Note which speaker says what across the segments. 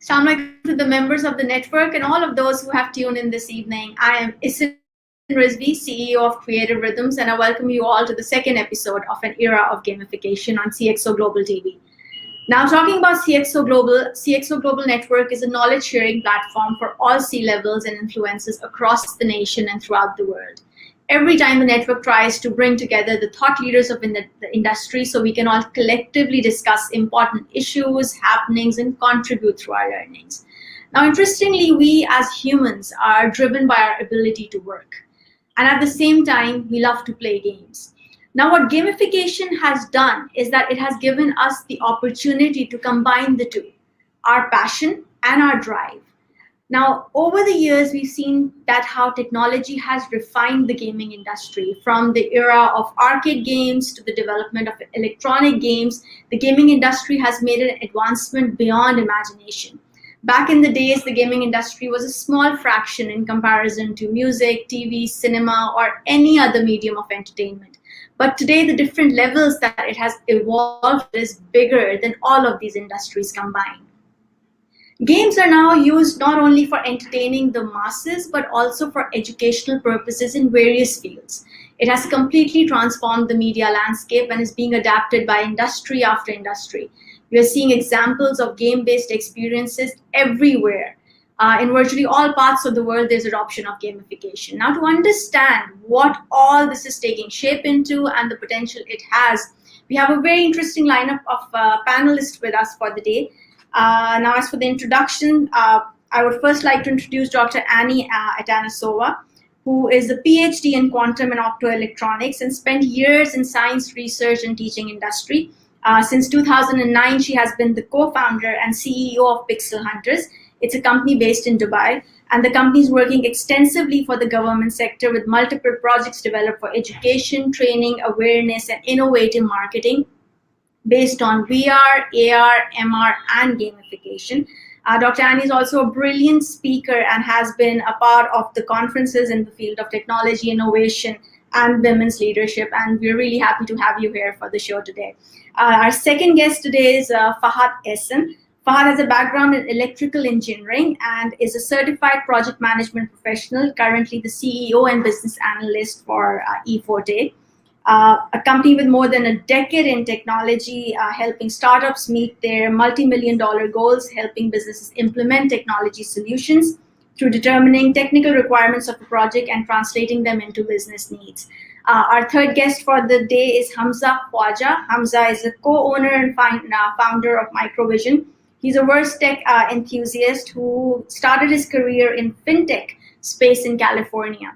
Speaker 1: Assalamu alaikum to the members of the network and all of those who have tuned in this evening. I am Esen Rizvi, CEO of Creative Rhythms, and I welcome you all to the second episode of An Era of Gamification on CxO Global TV. Now, talking about CxO Global Network is a knowledge-sharing platform for all C-levels and influencers across the nation and throughout the world. Every time the network tries to bring together the thought leaders of the industry so we can all collectively discuss important issues, happenings, and contribute through our learnings. Now, interestingly, we as humans are driven by our ability to work. And at the same time, we love to play games. Now, what gamification has done is that it has given us the opportunity to combine the two, our passion and our drive. Now, over the years, we've seen that how technology has refined the gaming industry. From the era of arcade games to the development of electronic games, the gaming industry has made an advancement beyond imagination. Back in the days, the gaming industry was a small fraction in comparison to music, TV, cinema, or any other medium of entertainment. But today, the different levels that it has evolved is bigger than all of these industries combined. Games are now used not only for entertaining the masses, but also for educational purposes in various fields. It has completely transformed the media landscape and is being adapted by industry after industry. We are seeing examples of game-based experiences everywhere. In virtually all parts of the world, there's adoption of gamification. Now, to understand what all this is taking shape into and the potential it has, we have a very interesting lineup of panelists with us for the day. Now, as for the introduction, I would first like to introduce Dr. Annie Atanasova, who is a PhD in quantum and optoelectronics and spent years in science research and teaching industry. Since 2009, she has been the co-founder and CEO of Pixelhunters. It's a company based in Dubai, and the company is working extensively for the government sector with multiple projects developed for education, training, awareness, and innovative marketing based on VR, AR, MR, and gamification. Dr. Annie is also a brilliant speaker and has been a part of the conferences in the field of technology, innovation, and women's leadership, and we're really happy to have you here for the show today. Our second guest today is Fahad Ehsan. Fahad has a background in electrical engineering and is a certified project management professional, currently the CEO and business analyst for eForte, a company with more than a decade in technology, helping startups meet their multi-million-dollar goals, helping businesses implement technology solutions through determining technical requirements of the project and translating them into business needs. Our third guest for the day is Hamza Khawaja. Hamza is a co-owner and founder of Microvision. He's a verse tech enthusiast who started his career in fintech space in California.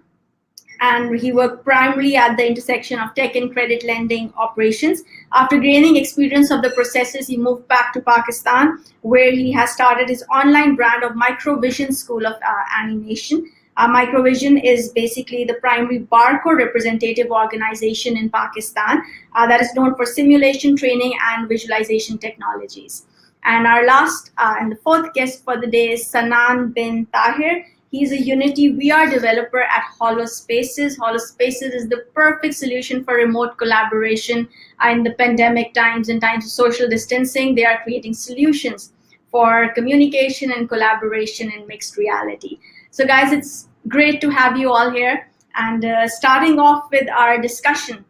Speaker 1: And he worked primarily at the intersection of tech and credit lending operations. After gaining experience of the processes, he moved back to Pakistan, where he has started his online brand of Microvision School of Animation. Microvision is basically the primary barcode representative organization in Pakistan that is known for simulation training and visualization technologies. And our last and the fourth guest for the day is Sanan bin Tahir. He's a Unity VR developer at HoloSpaces. HoloSpaces is the perfect solution for remote collaboration in the pandemic times, in times of social distancing. They are creating solutions for communication and collaboration in mixed reality. So guys, it's great to have you all here. And starting off with our discussion,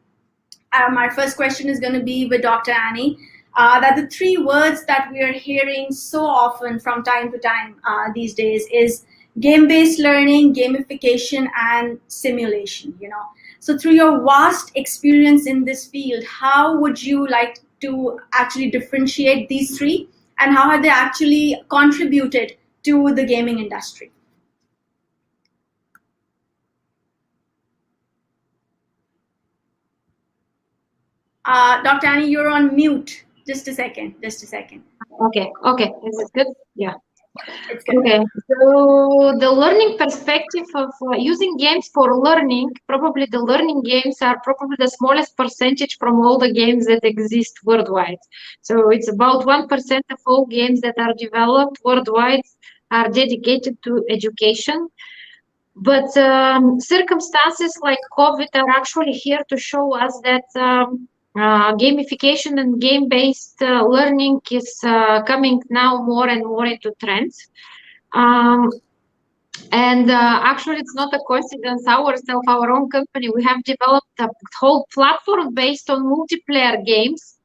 Speaker 1: my first question is going to be with Dr. Annie. That the three words that we are hearing so often from time to time these days is game-based learning, gamification, and simulation. So through your vast experience in this field, how would you like to actually differentiate these three, and how have they actually contributed to the gaming industry? Dr. Annie, you're on mute. Just a second.
Speaker 2: Okay. Is it good? Yeah.
Speaker 1: It's good.
Speaker 2: Okay. So the learning perspective of using games for learning, probably the learning games are probably the smallest percentage from all the games that exist worldwide. So it's about 1% of all games that are developed worldwide are dedicated to education. But circumstances like COVID are actually here to show us that Gamification and game-based learning is coming now more and more into trends. And actually, it's not a coincidence. Ourselves, our own company, we have developed a whole platform based on multiplayer games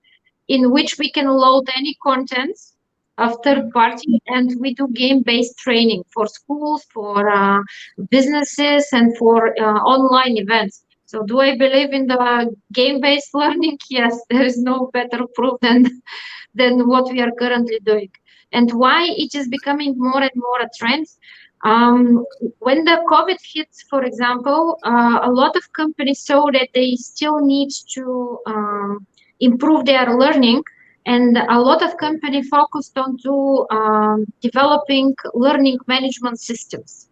Speaker 2: in which we can load any content of third party, and we do game-based training for schools, for businesses, and for online events. So do I believe in the game-based learning? Yes, there is no better proof than what we are currently doing. And why it is becoming more and more a trend? When the COVID hits, for example, a lot of companies saw that they still need to improve their learning, and a lot of companies focused on to developing learning management systems.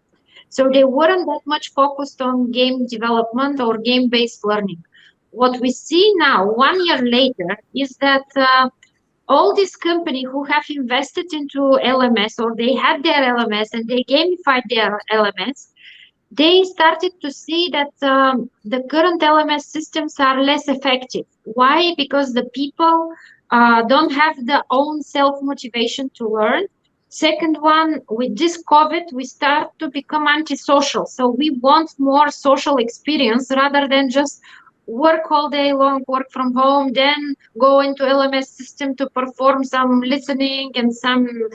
Speaker 2: So they weren't that much focused on game development or game-based learning. What we see now, 1 year later, is that all these companies who have invested into LMS, or they had their LMS and they gamified their LMS, they started to see that the current LMS systems are less effective. Why? Because the people don't have the own self-motivation to learn. Second one, with this COVID, we start to become antisocial. So we want more social experience rather than just work all day long, work from home, then go into LMS system to perform some listening and some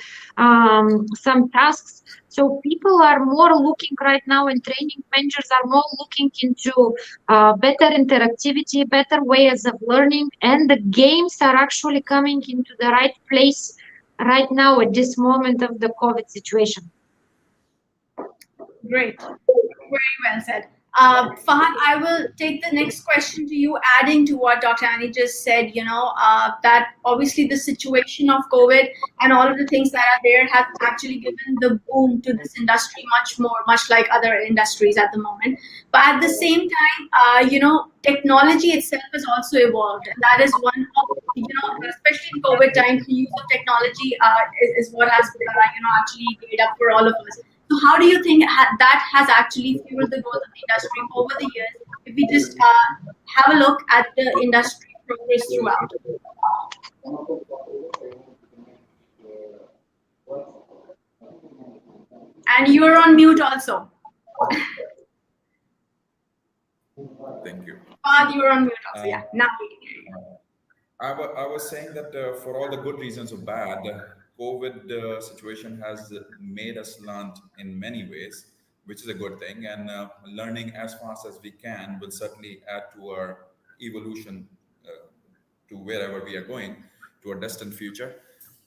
Speaker 2: tasks. So people are more looking right now, and training managers are more looking into better interactivity, better ways of learning, and the games are actually coming into the right place right now at this moment of the COVID situation.
Speaker 1: Great. Very well said. Fahad, I will take the next question to you, adding to what Dr. Annie just said, that obviously the situation of COVID and all of the things that are there have actually given the boom to this industry much like other industries at the moment. But at the same time, technology itself has also evolved. And that is one of, especially in COVID times, the use of technology is what has, actually made up for all of us. So how do you think that has actually fueled the growth of the industry over the years? If we just have a look at the industry progress throughout. And you're on mute also.
Speaker 3: Thank you.
Speaker 1: You're on mute also. Yeah, now we can hear you.
Speaker 3: I was saying that for all the good reasons or bad, COVID situation has made us learn in many ways, which is a good thing. And learning as fast as we can will certainly add to our evolution to wherever we are going, to our distant future.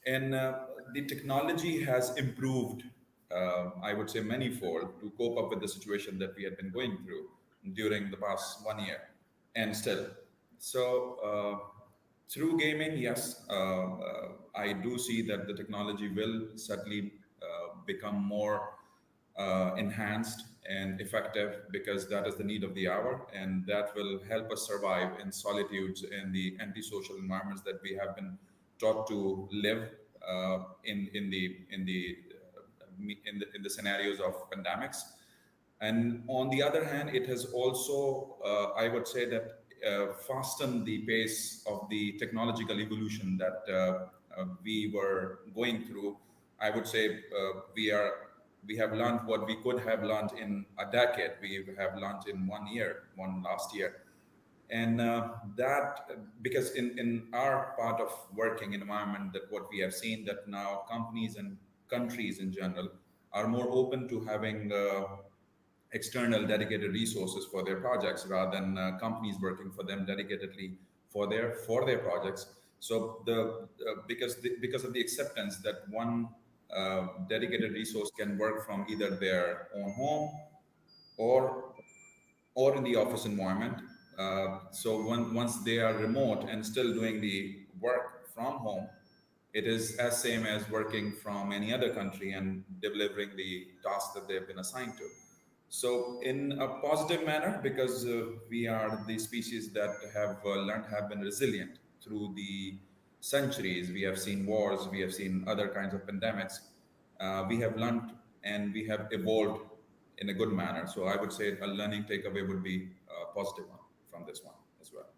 Speaker 3: And the technology has improved, I would say, manifold to cope up with the situation that we had been going through during the past 1 year and still. So, through gaming, yes, I do see that the technology will certainly become more enhanced and effective, because that is the need of the hour, and that will help us survive in solitudes and the antisocial environments that we have been taught to live in the scenarios of pandemics. And on the other hand, it has also, I would say that, fastened the pace of the technological evolution that we were going through. I would say we have learned what we could have learned in a decade. We have learned in 1 year, one last year. And that, because in our part of working environment, that what we have seen, that now companies and countries in general are more open to having external dedicated resources for their projects, rather than companies working for them dedicatedly for their projects. So because of the acceptance that one dedicated resource can work from either their own home or in the office environment. So once they are remote and still doing the work from home, it is as same as working from any other country and delivering the task that they've been assigned to. So in a positive manner, because we are the species that have been resilient through the centuries. We have seen wars, we have seen other kinds of pandemics. We have learned and we have evolved in a good manner. So I would say a learning takeaway would be a positive one from this one as well.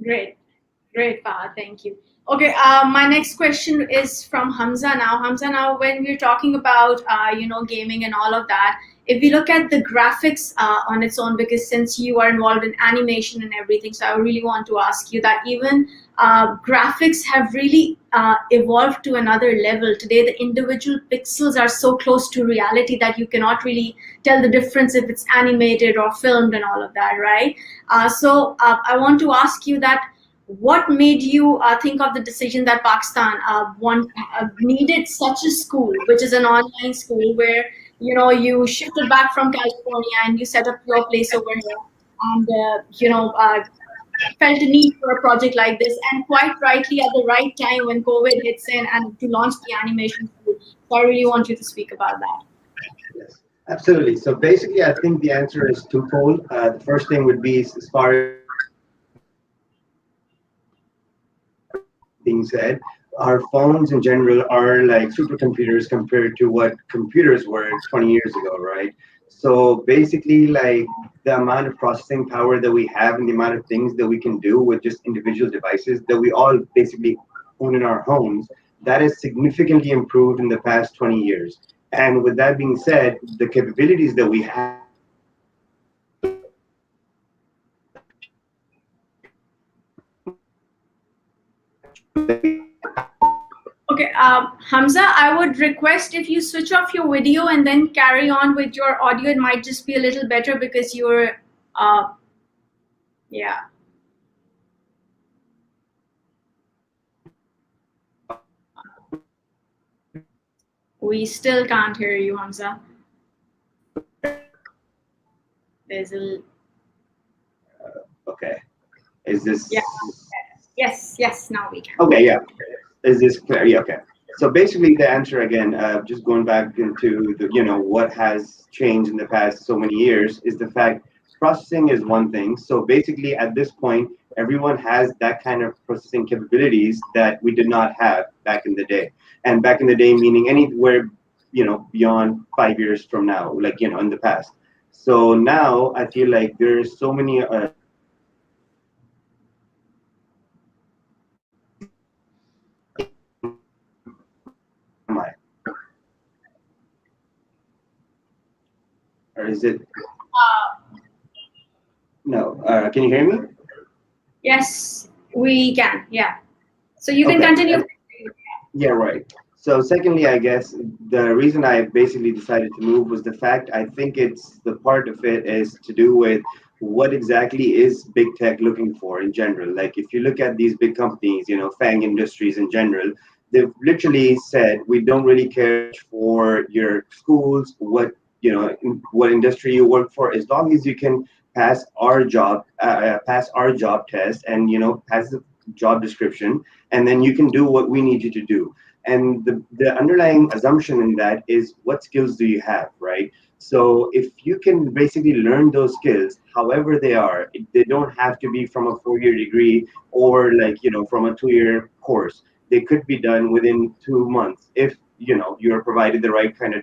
Speaker 1: Great. Great, Fahad. Thank you. Okay, my next question is from Hamza now. Hamza, now when we're talking about, gaming and all of that, if we look at the graphics on its own, because since you are involved in animation and everything, so I really want to ask you that even graphics have really evolved to another level. Today, the individual pixels are so close to reality that you cannot really tell the difference if it's animated or filmed and all of that, right? So I want to ask you that what made you think of the decision that Pakistan needed such a school, which is an online school where you shifted back from California and you set up your place over here, and felt a need for a project like this, and quite rightly at the right time when COVID hits in and to launch the animation school. So I really want you to speak about that.
Speaker 4: Yes, absolutely. So basically, I think the answer is twofold. The first thing would be as far as being said, our phones in general are like supercomputers compared to what computers were 20 years ago, right? So basically, like the amount of processing power that we have and the amount of things that we can do with just individual devices that we all basically own in our homes, that has significantly improved in the past 20 years. And with that being said, the capabilities that we have
Speaker 1: Okay, Hamza, I would request if you switch off your video and then carry on with your audio. It might just be a little better because you're, yeah. We still can't hear you, Hamza. There's a.
Speaker 4: okay. Is this?
Speaker 1: Yeah. Yes. Now we can.
Speaker 4: Okay, yeah. Is this clear? Yeah, okay. So basically, the answer again, just going back into the, what has changed in the past so many years is the fact processing is one thing. So basically, at this point, everyone has that kind of processing capabilities that we did not have back in the day. And back in the day, meaning anywhere, beyond 5 years from now, like, in the past. So now I feel like there's so many or is it? No. Can you hear me?
Speaker 1: Yes, we can. Yeah. So you can
Speaker 4: Okay.
Speaker 1: continue.
Speaker 4: Yeah, right. So secondly, I guess the reason I basically decided to move was the fact I think it's the part of it is to do with what exactly is big tech looking for in general. Like if you look at these big companies, FANG industries in general, they've literally said we don't really care for your schools, what industry you work for, as long as you can pass our job test, and pass the job description, and then you can do what we need you to do. And the underlying assumption in that is what skills do you have, right? So if you can basically learn those skills, however they are, they don't have to be from a 4-year degree or like, from a 2-year course. They could be done within 2 months if, you're provided the right kind of.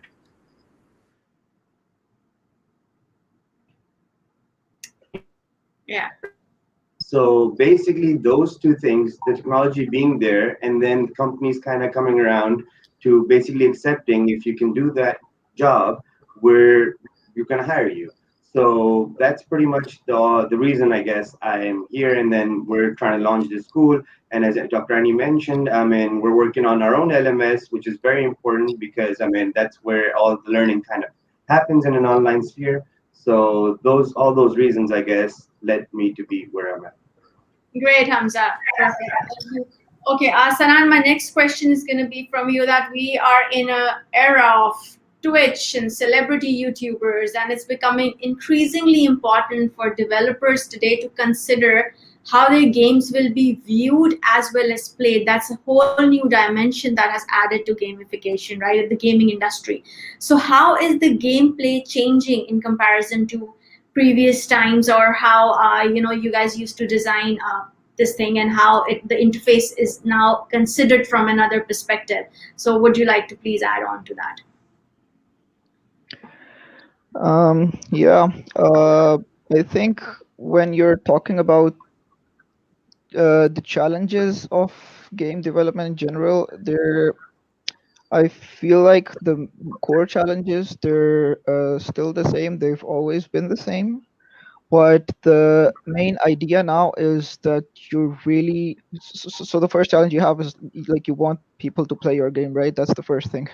Speaker 1: Yeah.
Speaker 4: So basically, those two things, the technology being there, and then companies kind of coming around to basically accepting if you can do that job, we're going to hire you. So that's pretty much the reason I guess I am here. And then we're trying to launch this school. And as Dr. Annie mentioned, we're working on our own LMS, which is very important because that's where all the learning kind of happens in an online sphere. So all those reasons, I guess, led me to be where I'm at.
Speaker 1: Great, Hamza. Perfect. Thank you. Okay, Sanan, my next question is going to be from you that we are in an era of Twitch and celebrity YouTubers, and it's becoming increasingly important for developers today to consider how their games will be viewed as well as played. That's a whole new dimension that has added to gamification, right, at the gaming industry. So how is the gameplay changing in comparison to previous times, or how you guys used to design this thing, and how the interface is now considered from another perspective? So would you like to please add on to that?
Speaker 5: Yeah, I think when you're talking about the challenges of game development in general, I feel like the core challenges, they're still the same. They've always been the same. But the main idea now is that you're really so the first challenge you have is like you want people to play your game, right? That's the first thing.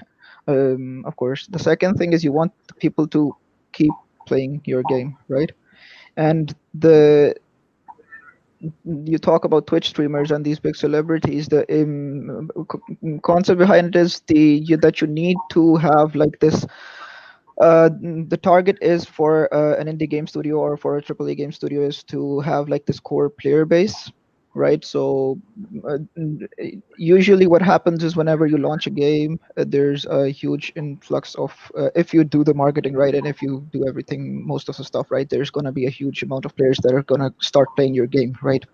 Speaker 5: Of course. The second thing is you want the people to keep playing your game, right? And the you talk about Twitch streamers and these big celebrities. The concept behind it is that you need to have like this. The target is for an indie game studio or for a AAA game studio is to have like this core player base, right? So usually what happens is whenever you launch a game, there's a huge influx of if you do the marketing right and if you do everything, most of the stuff right, there's going to be a huge amount of players that are going to start playing your game, right?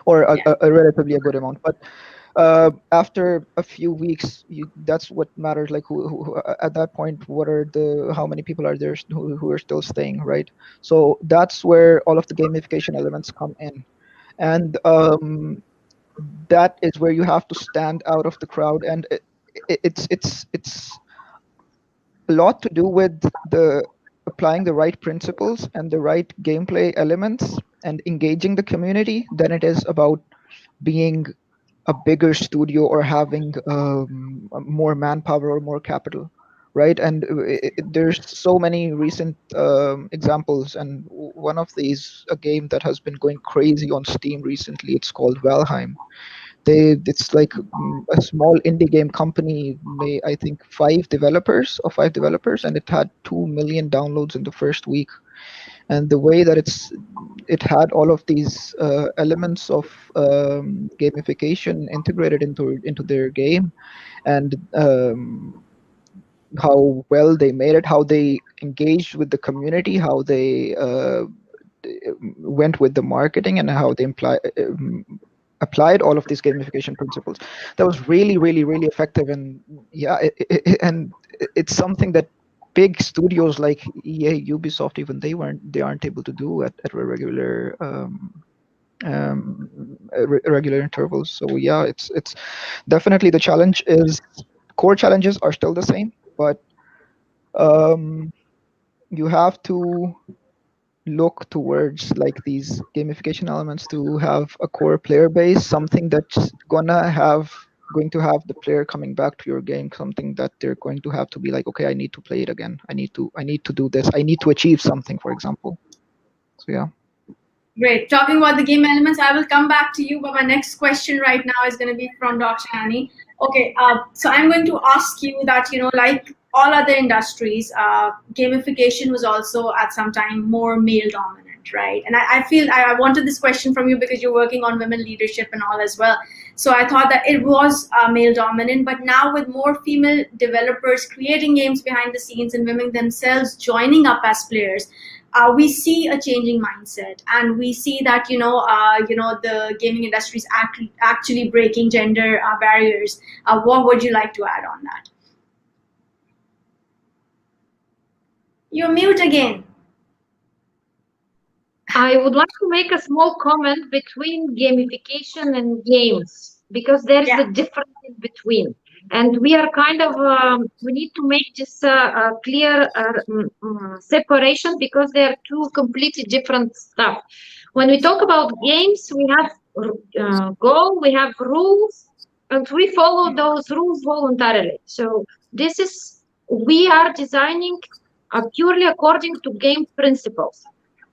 Speaker 5: Or a relatively a good amount. But after a few weeks, that's what matters. Like who at that point, how many people are there who are still staying, right? So that's where all of the gamification elements come in, and that is where you have to stand out of the crowd, and it's a lot to do with the applying the right principles and the right gameplay elements and engaging the community than it is about being a bigger studio or having more manpower or more capital, right? And there's so many recent examples, and one of these, a game that has been going crazy on Steam recently, it's called Valheim. It's like a small indie game company, I think five developers, and it had 2 million downloads in the first week. And the way that it had all of these elements of gamification integrated into their game, and how well they made it, how they engaged with the community, how they went with the marketing, and how they applied all of these gamification principles. That was really, really, really effective. And yeah, and it's something that big studios like EA, Ubisoft, even they aren't able to do at regular regular intervals. So yeah, it's definitely the challenge is core challenges are still the same, but you have to look towards like these gamification elements to have a core player base, something that's going to have the player coming back to your game, something that they're going to have to be like, okay, I need to play it again, I need to do this, I need to achieve something, for example. So yeah.
Speaker 1: Great. Talking about the game elements, I will come back to you, but my next question right now is going to be from Dr. Annie. Okay, so I'm going to ask you that, like all other industries, gamification was also at some time more male dominant, right? And I feel I wanted this question from you because you're working on women leadership and all as well. So I thought that it was male dominant, but now with more female developers creating games behind the scenes and women themselves joining up as players, we see a changing mindset, and we see that the gaming industry is actually breaking gender barriers. What would you like to add on that? You're mute again.
Speaker 2: I would like to make a small comment between gamification and games, because there is a difference in between. And we are kind of, we need to make this a clear separation, because they are two completely different stuff. When we talk about games, we have goal, we have rules, and we follow those rules voluntarily. So this is, we are designing purely according to game principles.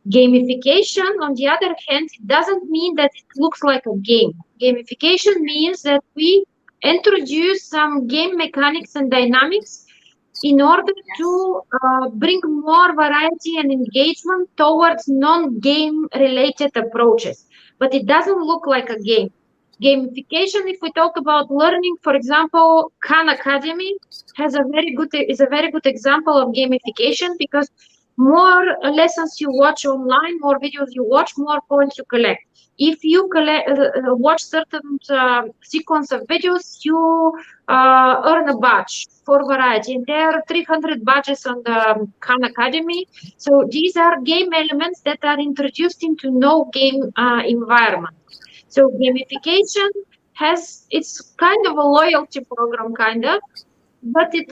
Speaker 2: Gamification, on the other hand, it doesn't mean that it looks like a game. Gamification means that we introduce some game mechanics and dynamics in order to bring more variety and engagement towards non-game related approaches. But it doesn't look like a game. Gamification, if we talk about learning, for example, Khan Academy is a very good example of gamification, because more lessons you watch online, more videos you watch, more points you collect. If you watch certain sequence of videos, you earn a badge for variety. And there are 300 badges on the Khan Academy. So these are game elements that are introduced into no game environment. So gamification it's kind of a loyalty program, kind of, but it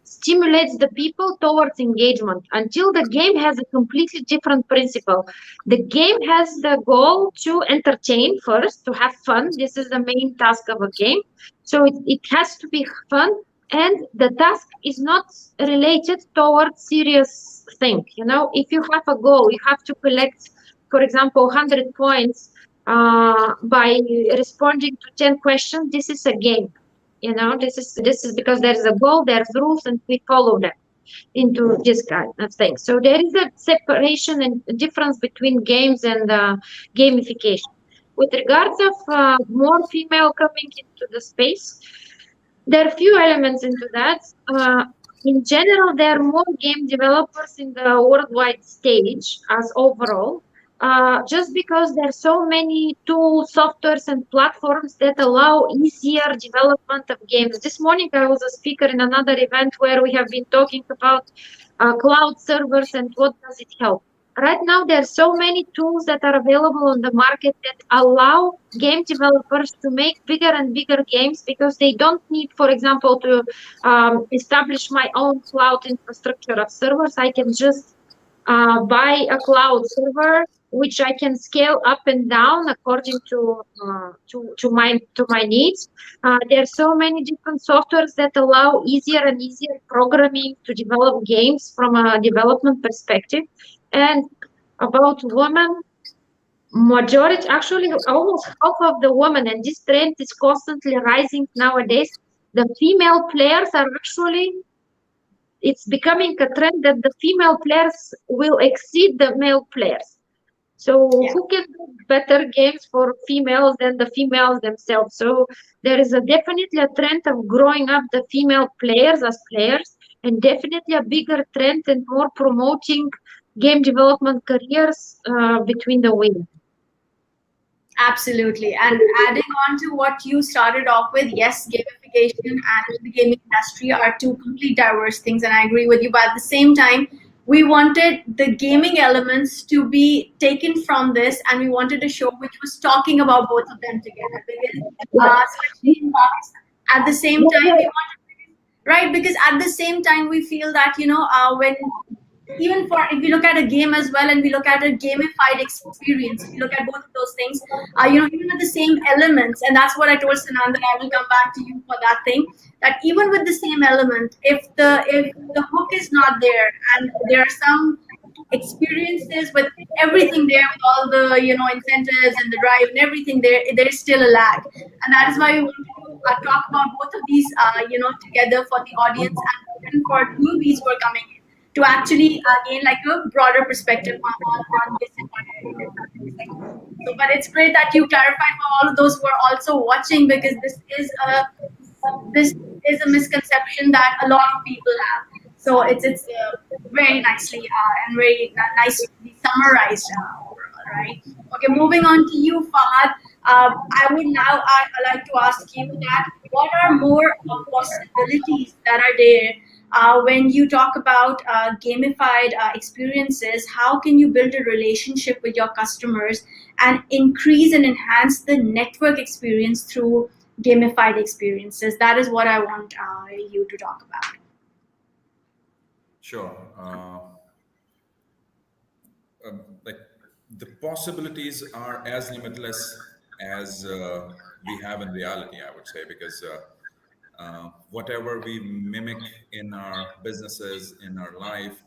Speaker 2: stimulates the people towards engagement until the game has a completely different principle. The game has the goal to entertain first, to have fun. This is the main task of a game. So it has to be fun, and the task is not related towards serious thing. You know, if you have a goal, you have to collect, for example, 100 points by responding to 10 questions. This is a game. You know, this is because there's a goal, there's rules, and we follow them into this kind of thing. So there is a separation and difference between games and gamification. With regards of more female coming into the space, there are few elements into that. In general, there are more game developers in the worldwide stage as overall, just because there are so many tools, softwares, and platforms that allow easier development of games. This morning, I was a speaker in another event where we have been talking about cloud servers and what does it help. Right now, there are so many tools that are available on the market that allow game developers to make bigger and bigger games because they don't need, for example, to establish my own cloud infrastructure of servers. I can just buy a cloud server which I can scale up and down according to my needs. There are so many different softwares that allow easier and easier programming to develop games from a development perspective. And about women, majority, actually almost half of the women, and this trend is constantly rising nowadays. The female players are actually, it's becoming a trend that the female players will exceed the male players. So who can do better games for females than the females themselves? So there is definitely a trend of growing up the female players as players, and definitely a bigger trend and more promoting game development careers between the women.
Speaker 1: Absolutely. And adding on to what you started off with, yes, gamification and the gaming industry are two complete diverse things, and I agree with you. But at the same time, we wanted the gaming elements to be taken from this, and we wanted a show which was talking about both of them together. Because, especially in talks, at the same time, we wanted, right? Because at the same time, we feel that, when even for if we look at a game as well and we look at a gamified experience, we look at both of those things, even with the same elements, and that's what I told Sanan, that I will come back to you for that thing, that even with the same element, if the hook is not there and there are some experiences with everything there, with all the incentives and the drive and everything there is still a lag, and that is why we wanted to talk about both of these together for the audience and for newbies who are coming in, to actually gain like a broader perspective on this entire thing. So, but it's great that you clarified for all of those who are also watching, because this is a misconception that a lot of people have. So it's very nicely and very nicely summarized overall, right? Okay, moving on to you, Fahad. I would now like to ask you that what are more possibilities that are there when you talk about gamified experiences? How can you build a relationship with your customers and increase and enhance the network experience through gamified experiences? That is what I want you to talk about.
Speaker 3: Sure. Like the possibilities are as limitless as we have in reality, I would say, because whatever we mimic in our businesses, in our life,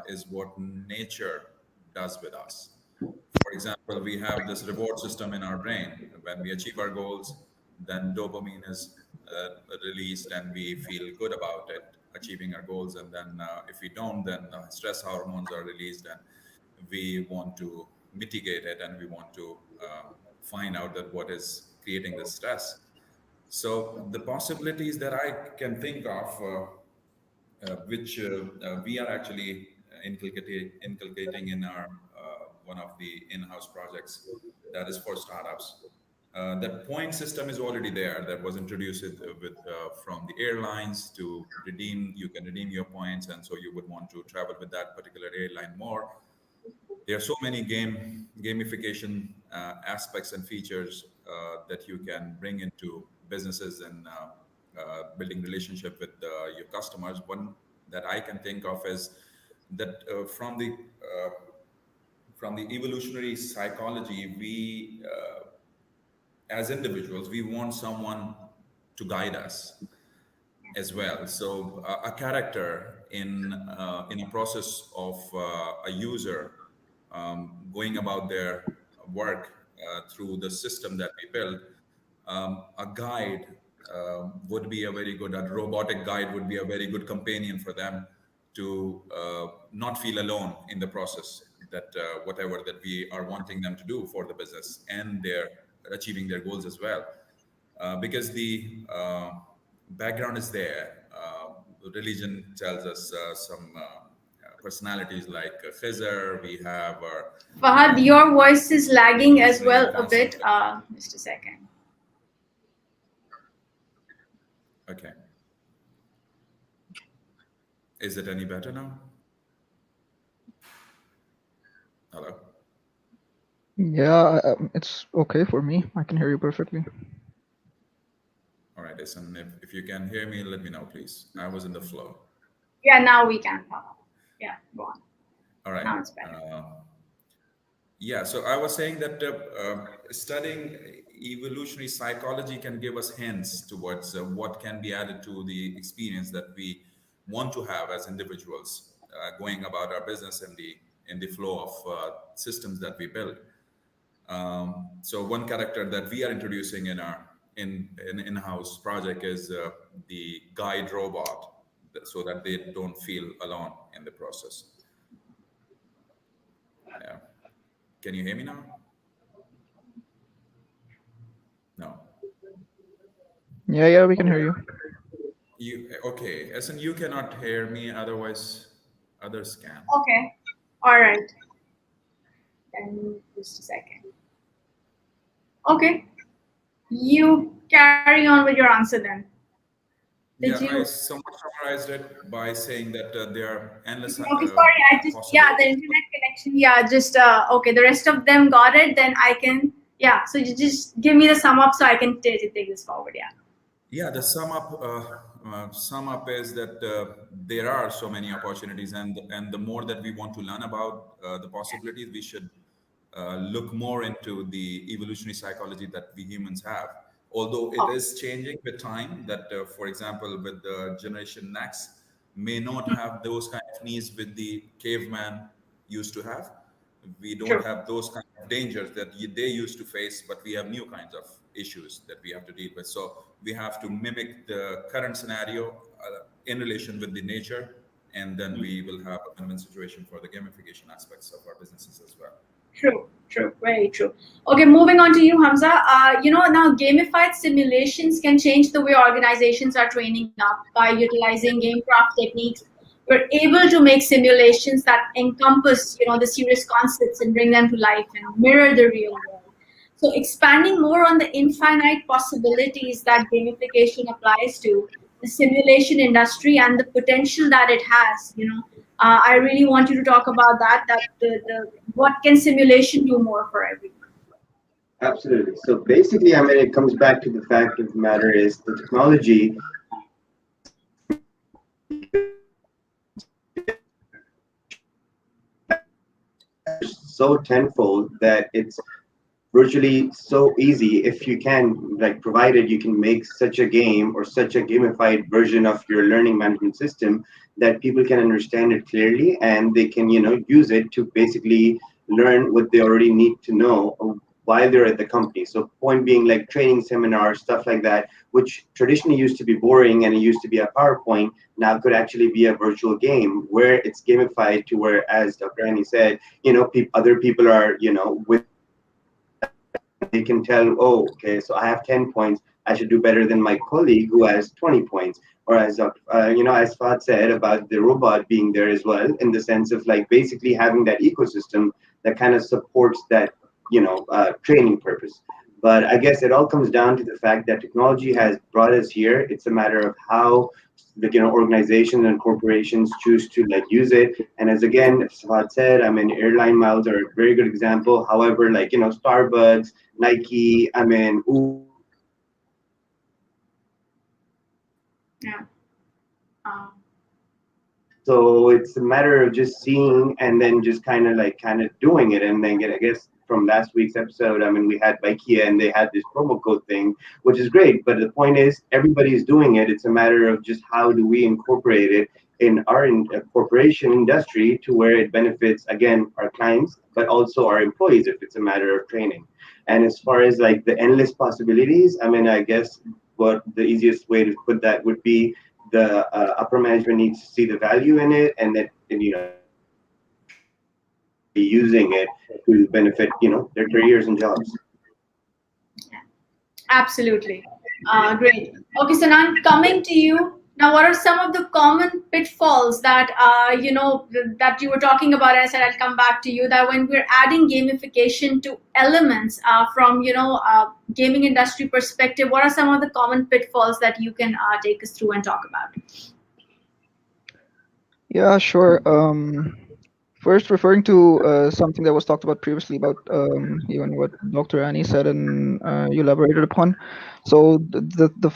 Speaker 3: is what nature does with us. For example, we have this reward system in our brain. When we achieve our goals, then dopamine is released and we feel good about it, achieving our goals. And then if we don't, then stress hormones are released and we want to mitigate it and we want to find out that what is creating the stress. So the possibilities that I can think of, which we are actually inculcating in our one of the in-house projects, that is for startups. That point system is already there. That was introduced with from the airlines to redeem. You can redeem your points, and so you would want to travel with that particular airline more. There are so many gamification aspects and features that you can bring into businesses and building relationship with your customers. One that I can think of is that from the evolutionary psychology, we as individuals, we want someone to guide us as well. So a character in a process of a user going about their work through the system that we build, a guide would be a very good, a robotic guide would be a very good companion for them to not feel alone in the process that whatever that we are wanting them to do for the business and their achieving their goals as well. Because the background is there. Religion tells us some personalities like Khizr. We have our
Speaker 1: Fahad, your voice is lagging as well a bit. Just a second.
Speaker 3: Okay. Is it any better now? Hello?
Speaker 5: Yeah, it's okay for me. I can hear you perfectly.
Speaker 3: All right, Esen, if you can hear me, let me know, please. I was in the flow.
Speaker 1: Yeah, now we can. Yeah, go on.
Speaker 3: All right.
Speaker 1: Now it's better.
Speaker 3: Yeah, so I was saying that studying evolutionary psychology can give us hints towards what can be added to the experience that we want to have as individuals going about our business in the flow of systems that we build. So one character that we are introducing in our in-house project is the guide robot, so that they don't feel alone in the process. Yeah. Can you hear me now? No.
Speaker 5: Yeah, we can hear you.
Speaker 3: Okay, Esen, you cannot hear me, otherwise others can.
Speaker 1: Okay. All right. Then just a second. Okay. You carry on with your answer then.
Speaker 3: I somewhat summarized it by saying that there are endless
Speaker 1: Okay, sorry, I just the internet connection. Yeah, just okay. The rest of them got it. Then I can So you just give me the sum up so I can take this forward. Yeah.
Speaker 3: Yeah, the sum up is that there are so many opportunities, and the more that we want to learn about the possibilities, we should look more into the evolutionary psychology that we humans have. Although it is changing with time, that for example, with the generation next, may not have those kind of needs with the caveman used to have. We don't have those kind of dangers that they used to face, but we have new kinds of issues that we have to deal with. So we have to mimic the current scenario in relation with the nature, and then we will have a win-win situation for the gamification aspects of our businesses as well.
Speaker 1: True, very true. Okay, moving on to you, Hamza. Now gamified simulations can change the way organizations are training up by utilizing game craft techniques. We're able to make simulations that encompass, the serious concepts and bring them to life and mirror the real world. So expanding more on the infinite possibilities that gamification applies to the simulation industry and the potential that it has, I really want you to talk about that what can simulation do more for everyone?
Speaker 4: Absolutely. So basically, it comes back to the fact of the matter is the technology so tenfold that it's virtually so easy if you can, provided you can make such a game or such a gamified version of your learning management system that people can understand it clearly and they can, use it to basically learn what they already need to know while they're at the company. So point being, like training seminars, stuff like that, which traditionally used to be boring and it used to be a PowerPoint, now could actually be a virtual game where it's gamified to where, as Dr. Annie said, other people are, with they can tell, oh, okay, so I have 10 points. I should do better than my colleague who has 20 points. Or as as Fahad said about the robot being there as well, in the sense of basically having that ecosystem that kind of supports that, training purpose. But I guess it all comes down to the fact that technology has brought us here. It's a matter of how organizations and corporations choose to like use it. And as again Fahad said, I mean, airline miles are a very good example. However, like Starbucks, Nike, I mean, Uber,
Speaker 1: Yeah. Um,
Speaker 4: so it's a matter of just seeing and then just kind of doing it. And then I guess from last week's episode, I mean, we had IKEA and they had this promo code thing, which is great. But the point is, everybody's doing it. It's a matter of just how do we incorporate it in our corporation industry to where it benefits, again, our clients, but also our employees if it's a matter of training. And as far as like the endless possibilities, I mean, I guess what the easiest way to put that would be the upper management needs to see the value in it, and that be using it to benefit their careers and jobs.
Speaker 1: Absolutely. Great. Okay, so now coming to you. Now, what are some of the common pitfalls that that you were talking about? And I said I'll come back to you. That when we're adding gamification to elements from gaming industry perspective, what are some of the common pitfalls that you can take us through and talk about?
Speaker 5: Yeah, sure. First, referring to something that was talked about previously about even what Dr. Annie said and you elaborated upon. So the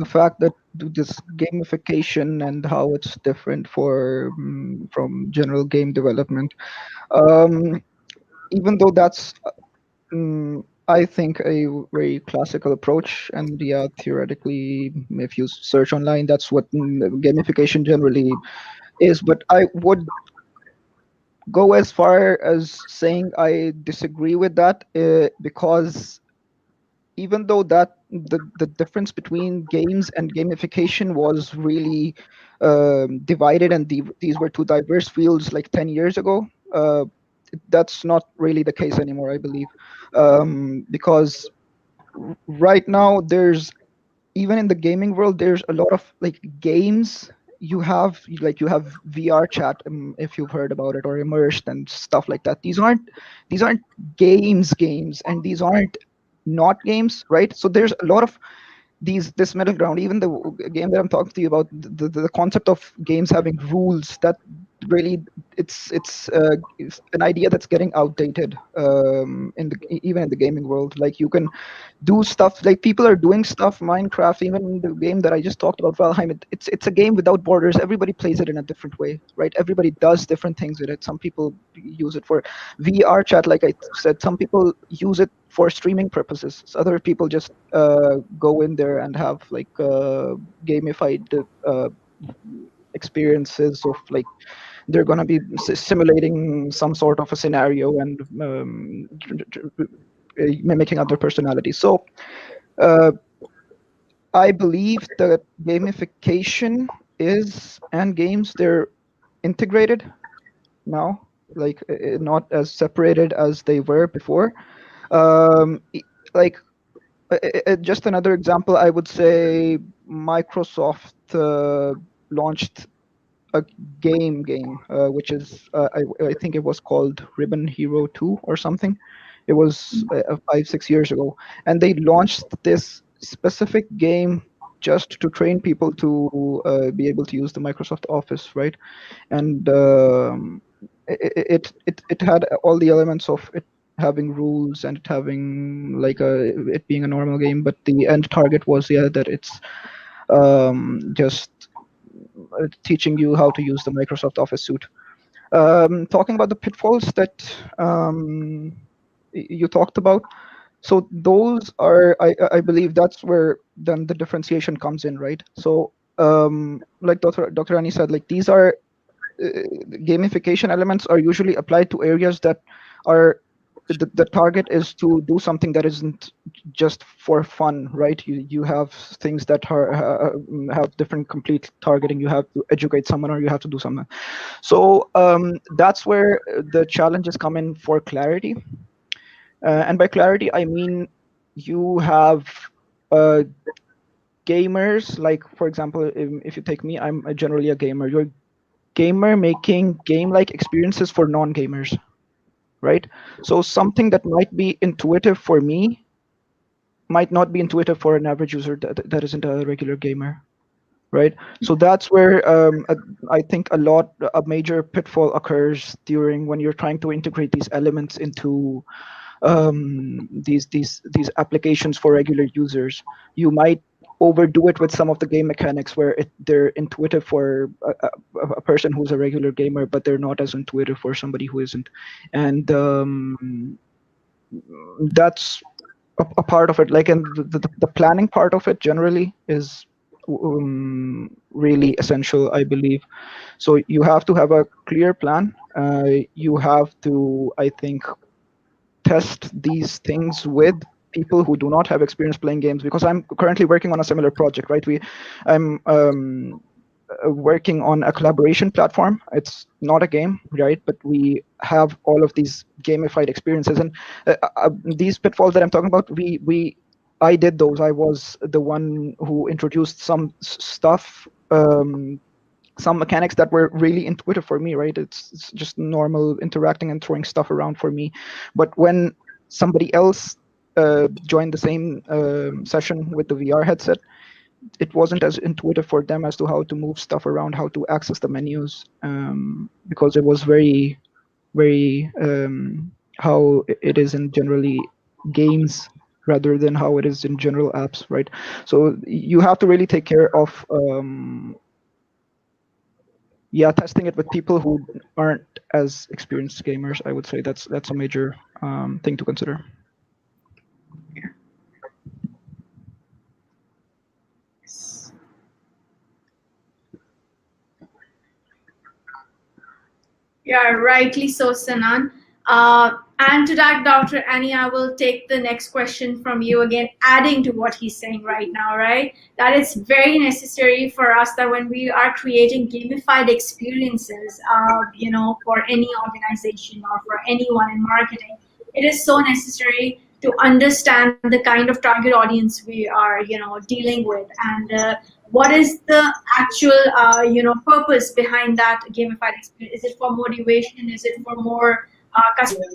Speaker 5: fact that this gamification and how it's different from general game development, um, even though that's I think a very classical approach, and yeah, theoretically, if you search online, that's what gamification generally is. But I would go as far as saying I disagree with that because even though the difference between games and gamification was really divided, and these were two diverse fields like 10 years ago, that's not really the case anymore, I believe, because right now there's, even in the gaming world, there's a lot of like games. You have VR chat, if you've heard about it, or immersed and stuff like that. These aren't games, and these aren't not games, right? So there's a lot of this middle ground. Even the game that I'm talking to you about, the concept of games having rules, that really it's an idea that's getting outdated, even in the gaming world. Like, you can do stuff, like people are doing stuff, Minecraft, even the game that I just talked about, Valheim. It's a game without borders. Everybody plays it in a different way, right? Everybody does different things with it. Some people use it for VR chat, like I said. Some people use it for streaming purposes. So other people just go in there and have like gamified experiences of, like, they're going to be simulating some sort of a scenario and mimicking other personalities. So I believe that gamification and games, they're integrated now, like not as separated as they were before. Like, just another example, I would say Microsoft launched a game, which is I think it was called Ribbon Hero 2 or something. It was 5-6 years ago, and they launched this specific game just to train people to be able to use the Microsoft Office, right? And it had all the elements of it having rules and it having like it being a normal game, but the end target was, yeah, that it's just teaching you how to use the Microsoft Office suite. Talking about the pitfalls that you talked about, so those are, I believe that's where then the differentiation comes in, right? So like Dr. Ani said, like, these are gamification elements are usually applied to areas that are the target is to do something that isn't just for fun, right? You have things that have different complete targeting. You have to educate someone, or you have to do something. So that's where the challenges come in for clarity. And by clarity, I mean you have gamers, like, for example, if you take me, I'm generally a gamer. You're gamer making game-like experiences for non-gamers, right? So something that might be intuitive for me might not be intuitive for an average user that isn't a regular gamer, right? So that's where I think a major pitfall occurs during when you're trying to integrate these elements into these applications for regular users. You might overdo it with some of the game mechanics where they're intuitive for a person who's a regular gamer, but they're not as intuitive for somebody who isn't, and that's a part of it. Like, and the planning part of it generally is really essential, I believe. So you have to have a clear plan. You have to, I think, test these things with people who do not have experience playing games, because I'm currently working on a similar project, right? I'm working on a collaboration platform. It's not a game, right? But we have all of these gamified experiences, and these pitfalls that I'm talking about, I did those. I was the one who introduced some stuff, some mechanics that were really intuitive for me, right? It's just normal interacting and throwing stuff around for me. But when somebody else joined the same session with the VR headset, it wasn't as intuitive for them as to how to move stuff around, how to access the menus, because it was very, very how it is in generally games rather than how it is in general apps, right? So you have to really take care of testing it with people who aren't as experienced gamers. I would say that's a major thing to consider.
Speaker 1: Yeah, rightly so, Sanan. And to that, Dr. Annie, I will take the next question from you again, adding to what he's saying right now, right? That it's very necessary for us that when we are creating gamified experiences, for any organization or for anyone in marketing, it is so necessary to understand the kind of target audience we are, dealing with, and what is the actual, purpose behind that gamified experience? Is it for motivation? Is it for more customer?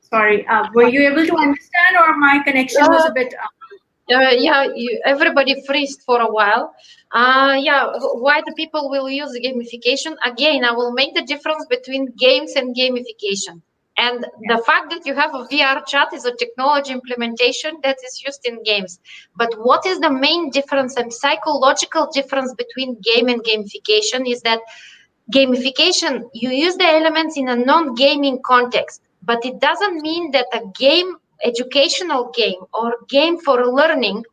Speaker 1: Sorry, were you able to understand, or my connection was a bit?
Speaker 2: Everybody freezed for a while. Why the people will use gamification? Again, I will make the difference between games and gamification. And the fact that you have a VR chat is a technology implementation that is used in games. But what is the main difference and psychological difference between game and gamification is that gamification, you use the elements in a non-gaming context, but it doesn't mean that a game, educational game or game for learning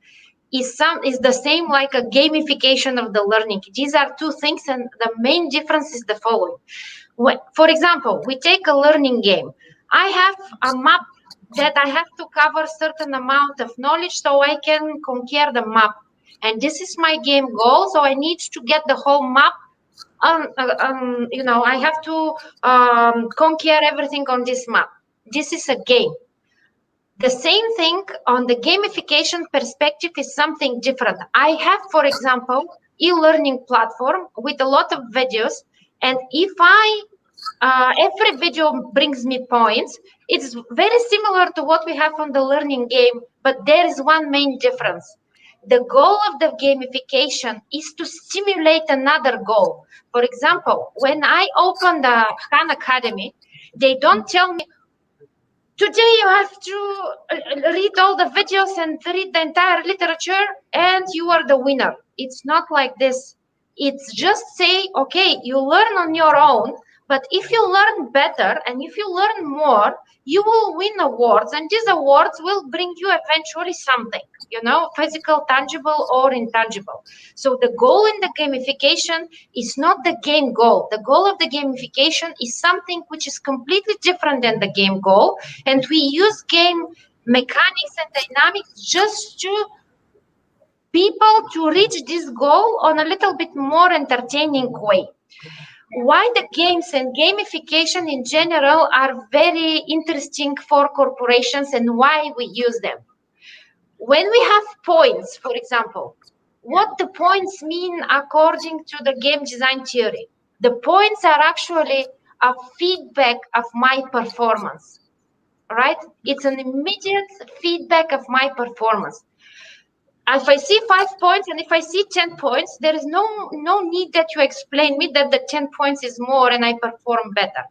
Speaker 2: is the same like a gamification of the learning. These are two things, and the main difference is the following. For example, we take a learning game. I have a map that I have to cover certain amount of knowledge so I can conquer the map. And this is my game goal, so I need to get the whole map. I have to conquer everything on this map. This is a game. The same thing on the gamification perspective is something different. I have, for example, e-learning platform with a lot of videos, and if every video brings me points, it's very similar to what we have on the learning game, but there is one main difference. The goal of the gamification is to stimulate another goal. For example, when I open the Khan Academy, they don't tell me, today you have to read all the videos and read the entire literature and you are the winner. It's not like this. It's just say, okay, you learn on your own, but if you learn better and if you learn more, you will win awards, and these awards will bring you eventually something, physical, tangible or intangible. So the goal in the gamification is not the game goal. The goal of the gamification is something which is completely different than the game goal, and we use game mechanics and dynamics just to people to reach this goal on a little bit more entertaining way. why the games and gamification in general are very interesting for corporations and why we use them. When we have points, for example, what the points mean according to the game design theory? The points are actually a feedback of my performance, right? It's an immediate feedback of my performance. If I see 5 points and if I see 10 points, there is no need that you explain me that the 10 points is more and I perform better.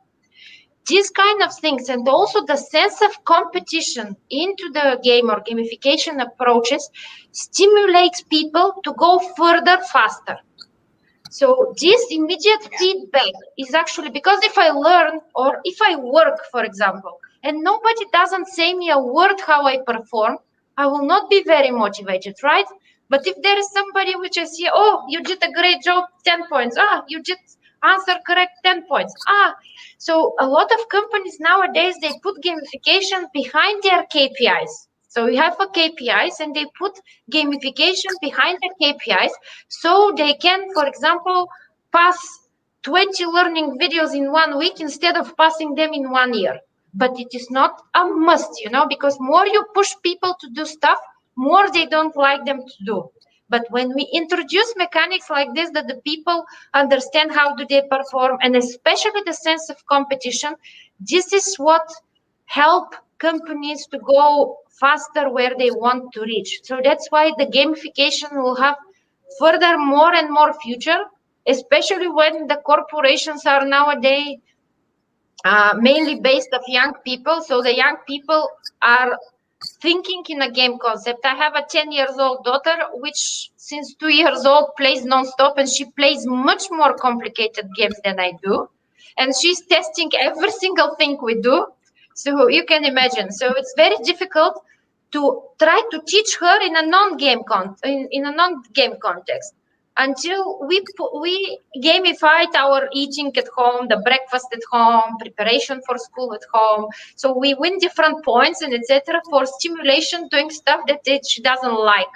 Speaker 2: These kind of things, and also the sense of competition into the game or gamification approaches stimulates people to go further faster. So this immediate feedback is actually, because if I learn or if I work, for example, and nobody doesn't say me a word how I perform, I will not be very motivated, right? But if there is somebody which I see, oh, you did a great job, 10 points. Ah, you did answer correct, 10 points. Ah, so a lot of companies nowadays, they put gamification behind their KPIs. So we have a KPIs and they put gamification behind the KPIs so they can, for example, pass 20 learning videos in 1 week instead of passing them in 1 year. But it is not a must, because more you push people to do stuff, more they don't like them to do. But when we introduce mechanics like this, that the people understand how do they perform, and especially the sense of competition, this is what help companies to go faster where they want to reach. So that's why the gamification will have further more and more future, especially when the corporations are nowadays mainly based of young people. So the young people are thinking in a game concept. I have a 10 years old daughter, which since 2 years old plays nonstop, and she plays much more complicated games than I do. And she's testing every single thing we do. So you can imagine. So it's very difficult to try to teach her in a non-game context until we gamified our eating at home, the breakfast at home, preparation for school at home. So we win different points and etc. for stimulation, doing stuff that she doesn't like,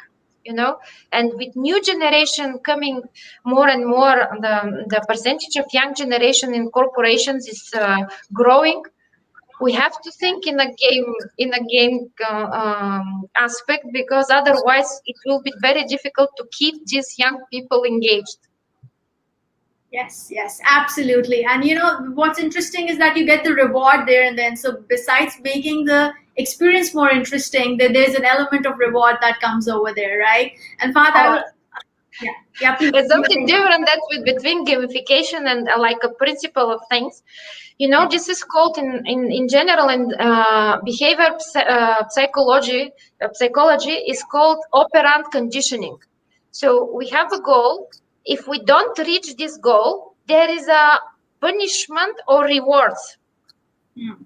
Speaker 2: And with new generation coming more and more, the percentage of young generation in corporations is growing. We have to think in a game aspect, because otherwise it will be very difficult to keep these young people engaged.
Speaker 1: Yes, absolutely. And what's interesting is that you get the reward there and then. So besides making the experience more interesting, there's an element of reward that comes over there, right? And Fahad, please.
Speaker 2: There's something different between gamification and like a principle of things. This is called in general in behavior psychology is called operant conditioning. So we have a goal. If we don't reach this goal, there is a punishment or rewards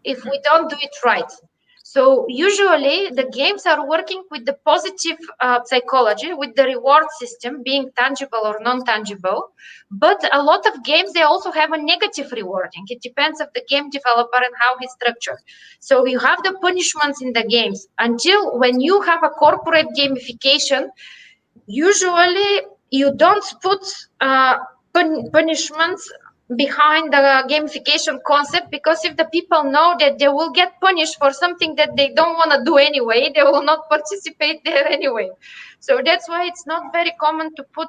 Speaker 2: if we don't do it right. So usually the games are working with the positive psychology, with the reward system being tangible or non-tangible. But a lot of games, they also have a negative rewarding. It depends of the game developer and how he's structured. So you have the punishments in the games until when you have a corporate gamification, usually you don't put punishments behind the gamification concept, because if the people know that they will get punished for something that they don't want to do anyway, they will not participate there anyway. So that's why it's not very common to put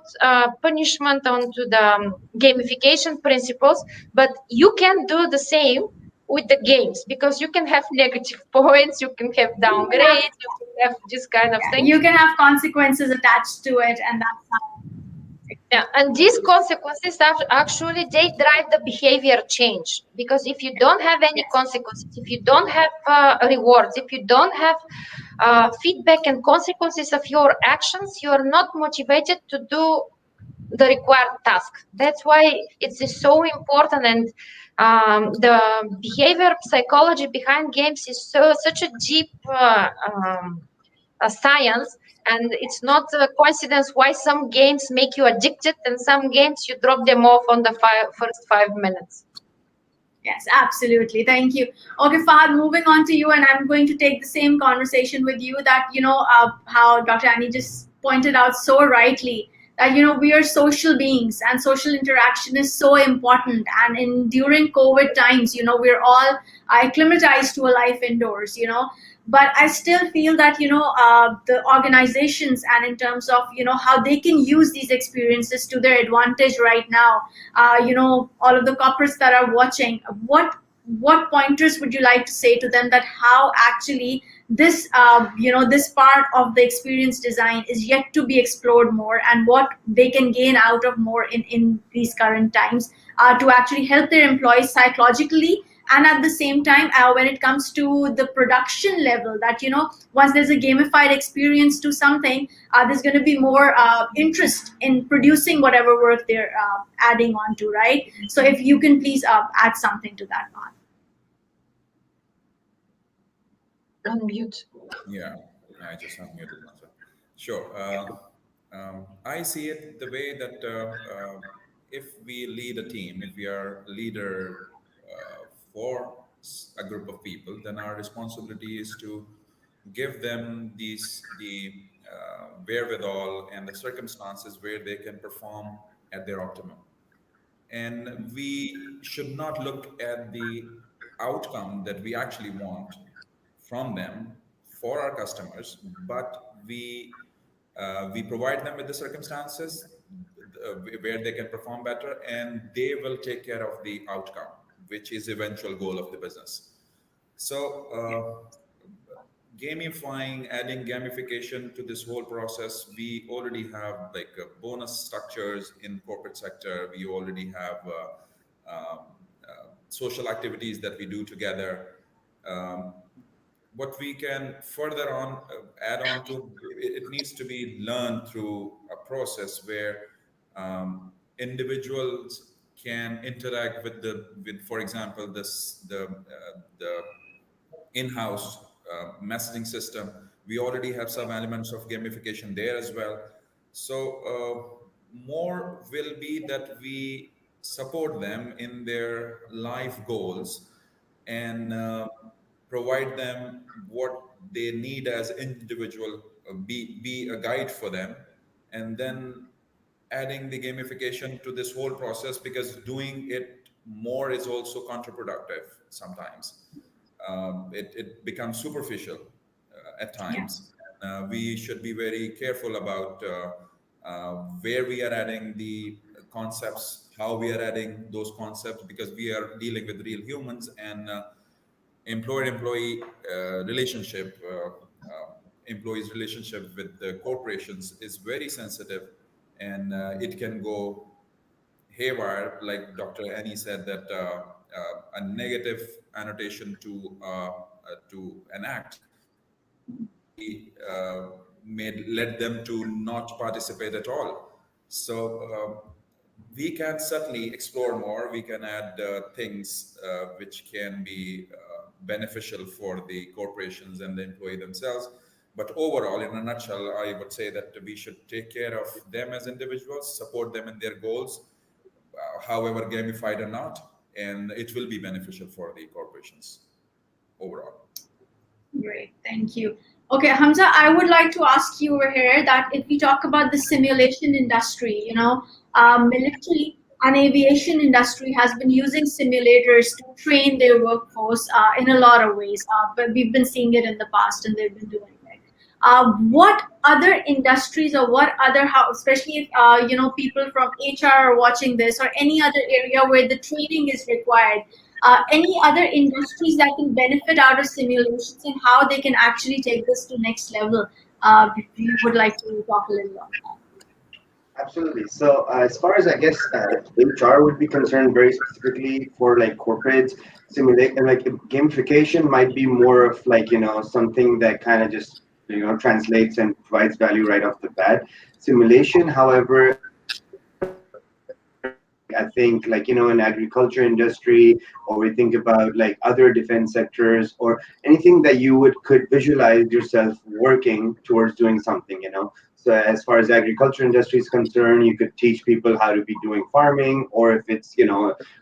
Speaker 2: punishment onto the gamification principles, but you can do the same with the games, because you can have negative points, you can have downgrades, you can have this kind of thing.
Speaker 1: You can have consequences attached to it, and that's how.
Speaker 2: Yeah, and these consequences actually they drive the behavior change, because if you don't have any consequences, if you don't have rewards, if you don't have feedback and consequences of your actions, you are not motivated to do the required task. That's why it's so important, and the behavior psychology behind games is such a deep science. And it's not a coincidence why some games make you addicted and some games you drop them off on the first 5 minutes.
Speaker 1: Yes, absolutely. Thank you. Okay, Fahad, moving on to you, and I'm going to take the same conversation with you that, how Dr. Annie just pointed out so rightly, that we are social beings and social interaction is so important. And during COVID times, we're all acclimatized to a life indoors. But I still feel that the organizations, and in terms of how they can use these experiences to their advantage right now, all of the corporates that are watching, what pointers would you like to say to them, that how actually this this part of the experience design is yet to be explored more, and what they can gain out of more in these current times, to actually help their employees psychologically, and at the same time, when it comes to the production level, that once there's a gamified experience to something, there's going to be more interest in producing whatever work they're adding on to, right? So if you can please add something to that part.
Speaker 2: Unmute.
Speaker 3: Yeah, I just unmuted myself. Sure. I see it the way that if we lead a team, if we are a leader for a group of people, then our responsibility is to give them the wherewithal and the circumstances where they can perform at their optimum. And we should not look at the outcome that we actually want from them for our customers, but we provide them with the circumstances where they can perform better, and they will take care of the outcome, which is eventual goal of the business. So gamifying, adding gamification to this whole process, we already have like bonus structures in corporate sector. We already have social activities that we do together. What we can further on add on to it needs to be learned through a process where individuals can interact with for example, the in-house messaging system. We already have some elements of gamification there as well. So more will be that we support them in their life goals, and provide them what they need as individual, be a guide for them, and then adding the gamification to this whole process, because doing it more is also counterproductive sometimes. It becomes superficial at
Speaker 1: Yeah.
Speaker 3: times. We should be very careful about where we are adding the concepts, how we are adding those concepts, because we are dealing with real humans, and employer-employee relationship, employees' relationship with the corporations is very sensitive, and it can go haywire. Like Dr. Annie said, that a negative annotation to an act may lead them to not participate at all. So we can certainly explore more. We can add things which can be beneficial for the corporations and the employee themselves. But overall, in a nutshell, I would say that we should take care of them as individuals, support them in their goals, however gamified or not, and it will be beneficial for the corporations overall.
Speaker 1: Great, thank you. Okay, Hamza, I would like to ask you over here that if we talk about the simulation industry, military and aviation industry has been using simulators to train their workforce in a lot of ways, but we've been seeing it in the past, and they've been doing it. What other industries, or what other, especially if people from HR are watching this, or any other area where the training is required, any other industries that can benefit out of simulations, and how they can actually take this to next level? If you would like to talk a little about that.
Speaker 4: Absolutely. So as far as I guess HR would be concerned, very specifically for like corporates, simulate and like gamification might be more of like something that kind of just translates and provides value right off the bat. Simulation, however, I think like in agriculture industry, or we think about like other defense sectors, or anything that you could visualize yourself working towards doing something. So as far as agriculture industry is concerned, you could teach people how to be doing farming, or if it's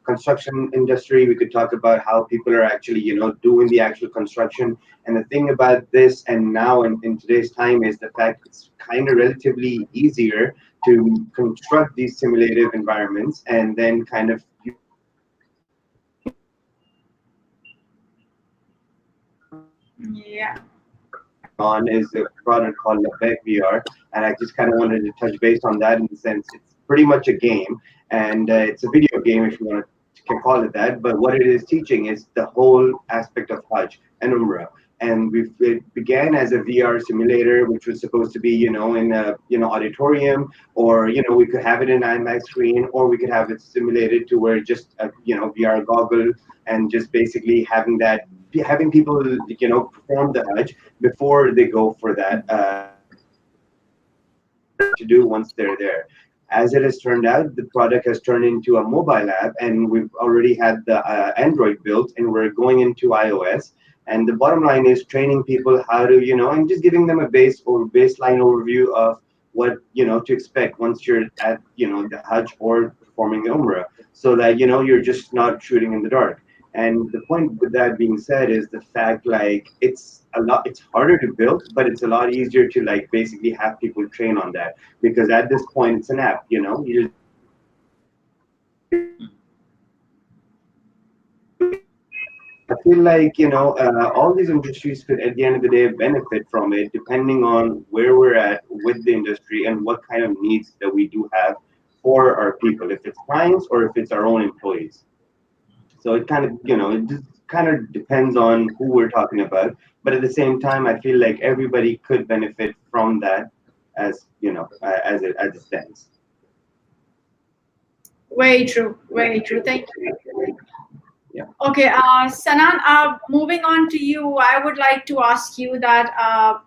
Speaker 4: construction industry, we could talk about how people are actually doing the actual construction. And the thing about this, and now in today's time, is the fact it's kind of relatively easier to construct these simulative environments and then kind of
Speaker 1: Yeah.
Speaker 4: on is a product called Lebek VR, and I just kind of wanted to touch base on that in the sense it's pretty much a game, and it's a video game if you want to can call it that. But what it is teaching is the whole aspect of Hajj and Umrah. And it began as a VR simulator, which was supposed to be, in a, auditorium, or, we could have it in IMAX screen, or we could have it simulated to where just, a, VR goggle and just basically having people, perform the Hajj before they go for that to do once they're there. As it has turned out, the product has turned into a mobile app, and we've already had the Android built, and we're going into iOS. And the bottom line is training people how to, and just giving them a baseline overview of what to expect once you're at the Hajj or performing the Umrah, so that you're just not shooting in the dark. And the point with that being said is the fact like it's harder to build, but it's a lot easier to like basically have people train on that, because at this point it's an app, you just I feel like all these industries could at the end of the day benefit from it, depending on where we're at with the industry and what kind of needs that we do have for our people, if it's clients or if it's our own employees. So it kind of, it just kind of depends on who we're talking about. But at the same time, I feel like everybody could benefit from that, as it stands.
Speaker 1: Very true. Very true. Thank you.
Speaker 4: Yeah.
Speaker 1: Okay, Sanan, moving on to you, I would like to ask you that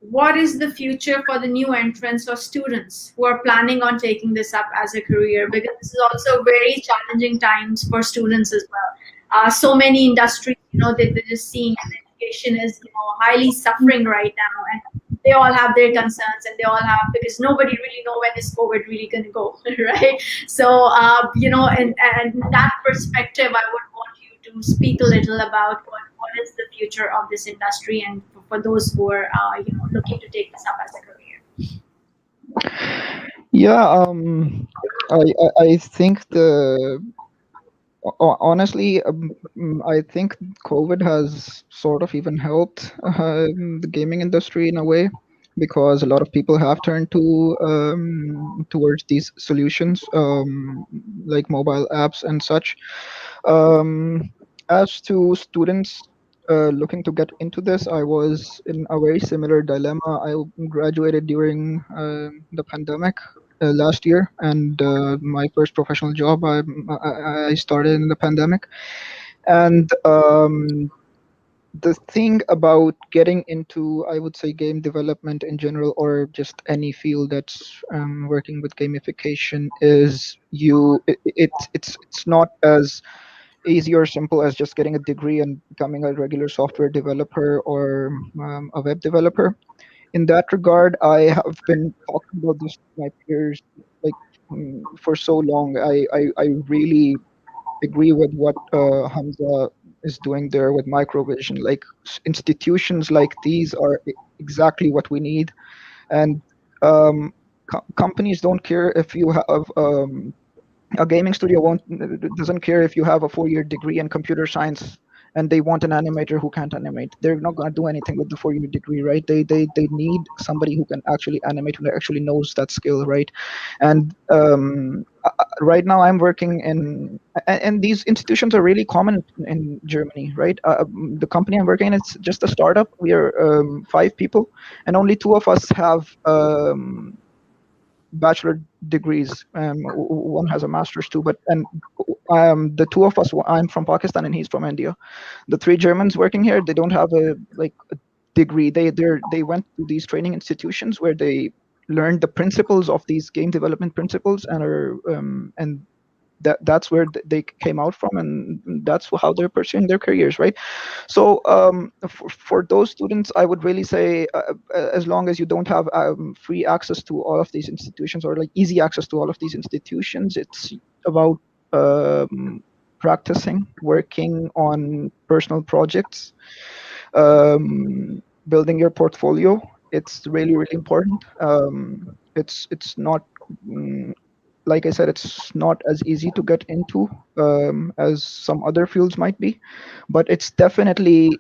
Speaker 1: what is the future for the new entrants or students who are planning on taking this up as a career? Because this is also very challenging times for students as well. So many industries, they're just seeing education is, highly suffering right now, and they all have their concerns, and they all have, because nobody really know when is COVID really going to go, right? So, and that perspective, I would want you to speak a little about what is the future of this industry, and for those who are, looking to take this up as a career.
Speaker 5: Yeah, I think honestly, I think COVID has sort of even helped the gaming industry in a way, because a lot of people have turned towards these solutions, like mobile apps and such. As to students looking to get into this, I was in a very similar dilemma. I graduated during the pandemic last year, and my first professional job I started in the pandemic. And the thing about getting into, I would say, game development in general, or just any field that's working with gamification, is it's not as easy or simple as just getting a degree and becoming a regular software developer or a web developer. In that regard, I have been talking about this to my peers like for so long. I really agree with what Hamza is doing there with microvision. Like institutions like these are exactly what we need, and companies don't care if you have a gaming studio doesn't care if you have a 4-year degree in computer science and they want an animator who can't animate. They're not going to do anything with the 4-year degree, right? They need somebody who can actually animate, who actually knows that skill, right? And right now I'm working and these institutions are really common in Germany, right? The company I'm working in, it's just a startup. We are 5 people, and only 2 of us have bachelor degrees. One has a master's too, but the 2 of us, I'm from Pakistan and he's from India. The 3 Germans working here, they don't have a degree. They went to these training institutions where they learned the principles of these game development principles, and that's where they came out from, and that's how they're pursuing their careers, right? So for those students, I would really say, as long as you don't have free access to all of these institutions, or like easy access to all of these institutions, it's about practicing, working on personal projects, building your portfolio. It's really, really important. It's not like I said, it's not as easy to get into as some other fields might be, but it's definitely,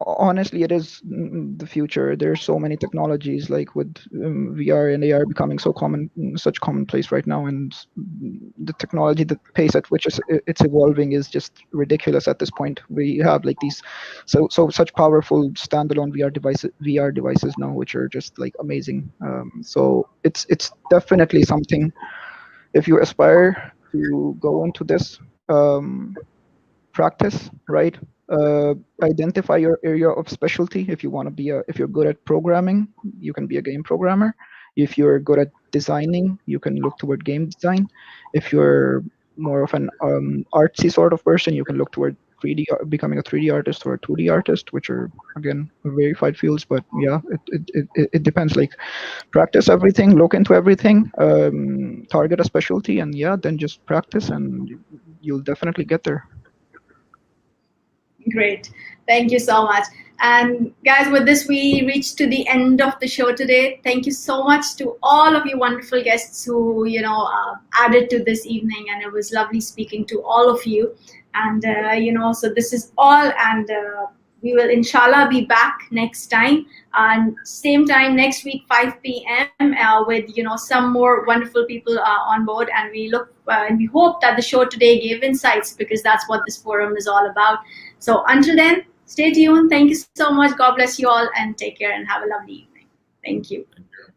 Speaker 5: honestly, it is the future. There's so many technologies, like with VR and AR becoming so common, such commonplace right now, and the technology, the pace at which it's evolving is just ridiculous at this point. We have like these such powerful standalone VR devices now, which are just like amazing. So it's definitely something, if you aspire to go into this, practice, right? Identify your area of specialty. If you want to be if you're good at programming, you can be a game programmer. If you're good at designing, you can look toward game design. If you're more of an artsy sort of person, you can look toward 3D, becoming a 3D artist or a 2D artist, which are again verified fields. But yeah, it depends. Like, practice everything, look into everything, target a specialty, and yeah, then just practice, and you'll definitely get there.
Speaker 1: Great. Thank you so much. And guys, with this, we reached to the end of the show today. Thank you so much to all of you wonderful guests who, added to this evening. And it was lovely speaking to all of you. And, so this is all. And we will, inshallah, be back next time. And same time next week, 5 p.m. With, some more wonderful people on board. And we look and we hope that the show today gave insights, because that's what this forum is all about. So until then, stay tuned. Thank you so much. God bless you all, and take care and have a lovely evening. Thank you.
Speaker 3: Thank you.